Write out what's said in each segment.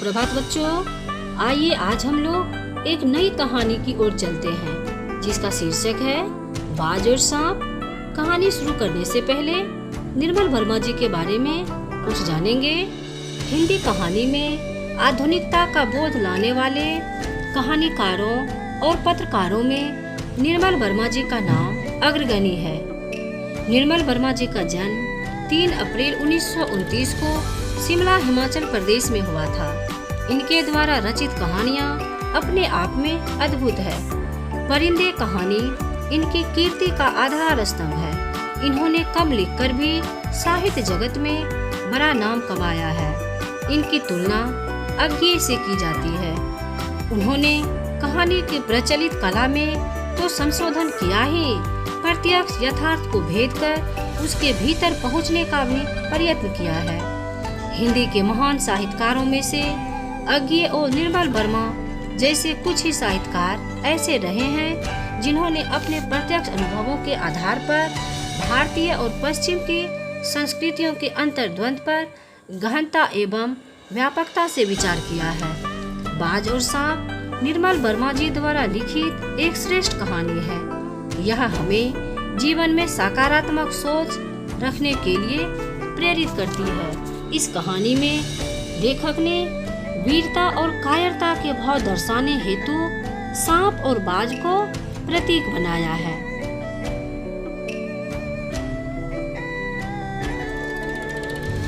सुप्रभात बच्चों, आइए आज हम लोग एक नई कहानी की ओर चलते हैं जिसका शीर्षक है बाज और सांप। कहानी शुरू करने से पहले निर्मल वर्मा जी के बारे में कुछ जानेंगे। हिंदी कहानी में आधुनिकता का बोध लाने वाले कहानीकारों और पत्रकारों में निर्मल वर्मा जी का नाम अग्रगण्य है। निर्मल वर्मा जी का जन्म 3 अप्रैल 1929 को शिमला हिमाचल प्रदेश में हुआ था। इनके द्वारा रचित कहानियाँ अपने आप में अद्भुत है। परिंदे कहानी इनकी कीर्ति का आधार स्तंभ है। इन्होंने कम लिखकर भी साहित्य जगत में बड़ा नाम कमाया है। इनकी तुलना अज्ञेय से की जाती है। उन्होंने कहानी की प्रचलित कला में तो संशोधन किया ही, प्रत्यक्ष यथार्थ को भेद कर उसके भीतर पहुंचने का भी प्रयत्न किया है। हिंदी के महान साहित्यकारों में से अज्ञेय और निर्मल वर्मा जैसे कुछ ही साहित्यकार ऐसे रहे हैं जिन्होंने अपने प्रत्यक्ष अनुभवों के आधार पर भारतीय और पश्चिम की संस्कृतियों के अंतर्द्वंद पर गहनता एवं व्यापकता से विचार किया है। बाज और सांप निर्मल वर्मा जी द्वारा लिखित एक श्रेष्ठ कहानी है। यह हमें जीवन में सकारात्मक सोच रखने के लिए प्रेरित करती है। इस कहानी में लेखक ने वीरता और कायरता के भाव दर्शाने हेतु सांप और बाज को प्रतीक बनाया है।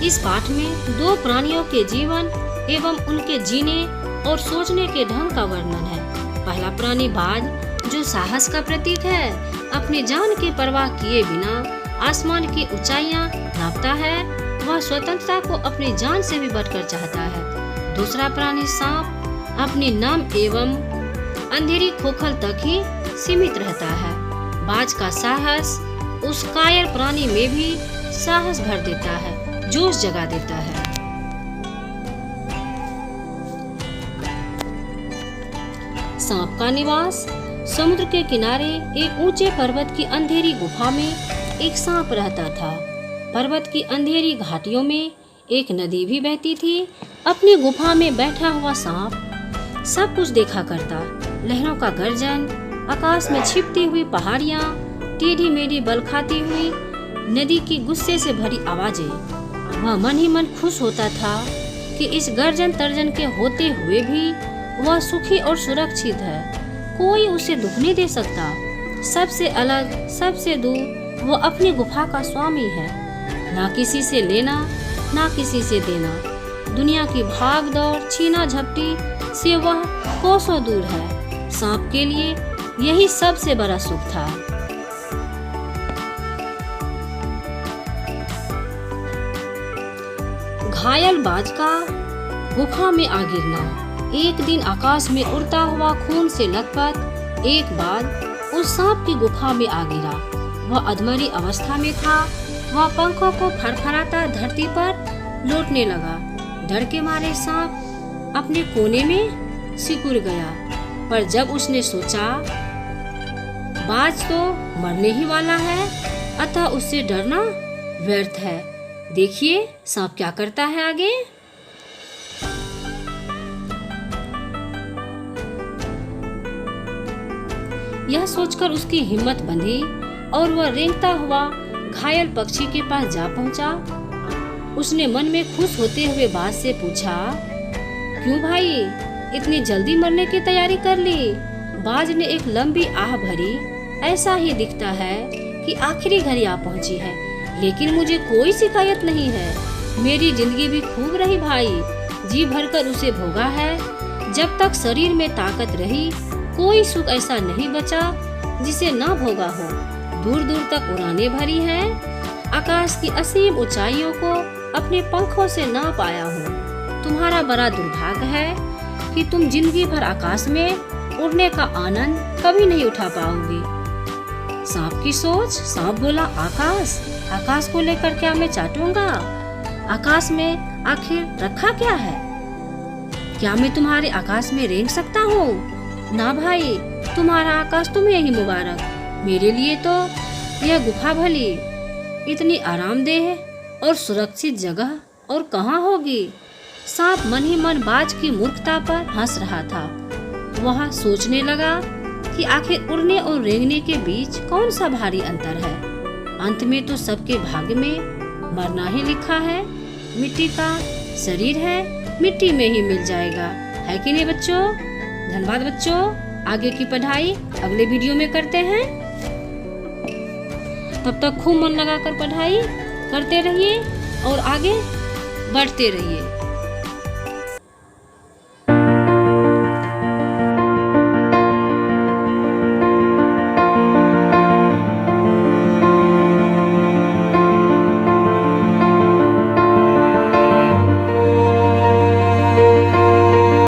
इस पाठ में 2 प्राणियों के जीवन एवं उनके जीने और सोचने के ढंग का वर्णन है। पहला प्राणी बाज जो साहस का प्रतीक है, अपनी जान की परवाह किए बिना आसमान की ऊंचाइयां नापता है। वह स्वतंत्रता को अपनी जान से भी बढ़कर चाहता है। दूसरा प्राणी सांप अपनी नम एवं अंधेरी खोखल तक ही सीमित रहता है। बाज का साहस उस कायर प्राणी में भी साहस भर देता है, जोश जगा देता है। सांप का निवास समुद्र के किनारे एक ऊंचे पर्वत की अंधेरी गुफा में एक सांप रहता था। पर्वत की अंधेरी घाटियों में एक नदी भी बहती थी। अपनी गुफा में बैठा हुआ सांप सब कुछ देखा करता। लहरों का गर्जन, आकाश में छिपती हुई पहाड़ियाँ, टेढ़ी मेढ़ी बल खाती हुई नदी की गुस्से से भरी आवाजें। वह मन ही मन खुश होता था कि इस गर्जन तर्जन के होते हुए भी वह सुखी और सुरक्षित है। कोई उसे दुख नहीं दे सकता। सबसे अलग, सबसे दूर वो अपनी गुफा का स्वामी है। ना किसी से लेना, ना किसी से देना। दुनिया की भाग दौड़, छीना झपटी से वह कोसों दूर है। सांप के लिए यही सबसे बड़ा सुख था। घायल बाज का गुफा में आ गिरना। एक दिन आकाश में उड़ता हुआ खून से लथपथ एक बाज उस सांप की गुफा में आ गिरा। वह अधमरी अवस्था में था। वह पंखों को फड़फड़ाता धरती पर लौटने लगा। डर के मारे सांप अपने कोने में सिकुड़ गया। पर जब उसने सोचा बाज तो मरने ही वाला है, अतः उससे डरना व्यर्थ है। देखिए सांप क्या करता है आगे। यह सोचकर उसकी हिम्मत बंधी और वह रेंगता हुआ घायल पक्षी के पास जा पहुंचा। उसने मन में खुश होते हुए बाज से पूछा, क्यों भाई, इतनी जल्दी मरने की तैयारी कर ली? बाज ने एक लंबी आह भरी, ऐसा ही दिखता है कि आखिरी घड़ी आ पहुंची है, लेकिन मुझे कोई शिकायत नहीं है। मेरी जिंदगी भी खूब रही भाई, जी भरकर उसे भोगा है। जब तक शरीर में ताकत रही, कोई सुख ऐसा नहीं बचा जिसे ना भोगा हो। दूर दूर तक उड़ानें भरी हैं, आकाश की असीम ऊंचाइयों को अपने पंखों से ना पाया हूँ। तुम्हारा बड़ा दुर्भाग्य है कि तुम जिंदगी भर आकाश में उड़ने का आनंद कभी नहीं उठा पाओगी। सांप की सोच। सांप बोला, आकाश? आकाश को लेकर क्या मैं चाटूंगा? आकाश में आखिर रखा क्या है? क्या मैं तुम्हारे आकाश में रेंग सकता हूँ? ना भाई, तुम्हारा आकाश तुम्हें ही मुबारक। मेरे लिए तो यह गुफा भली, इतनी आरामदेह और सुरक्षित जगह और कहाँ होगी। सांप मन ही मन बाज की मूर्खता पर हंस रहा था। वह सोचने लगा कि आखिर उड़ने और रेंगने के बीच कौन सा भारी अंतर है। अंत में तो सबके भाग्य में मरना ही लिखा है। मिट्टी का शरीर है, मिट्टी में ही मिल जाएगा, है कि नहीं बच्चों। धन्यवाद बच्चों। आगे की पढ़ाई अगले वीडियो में करते हैं। तब तक खूब मन लगाकर पढ़ाई करते रहिए और आगे बढ़ते रहिए।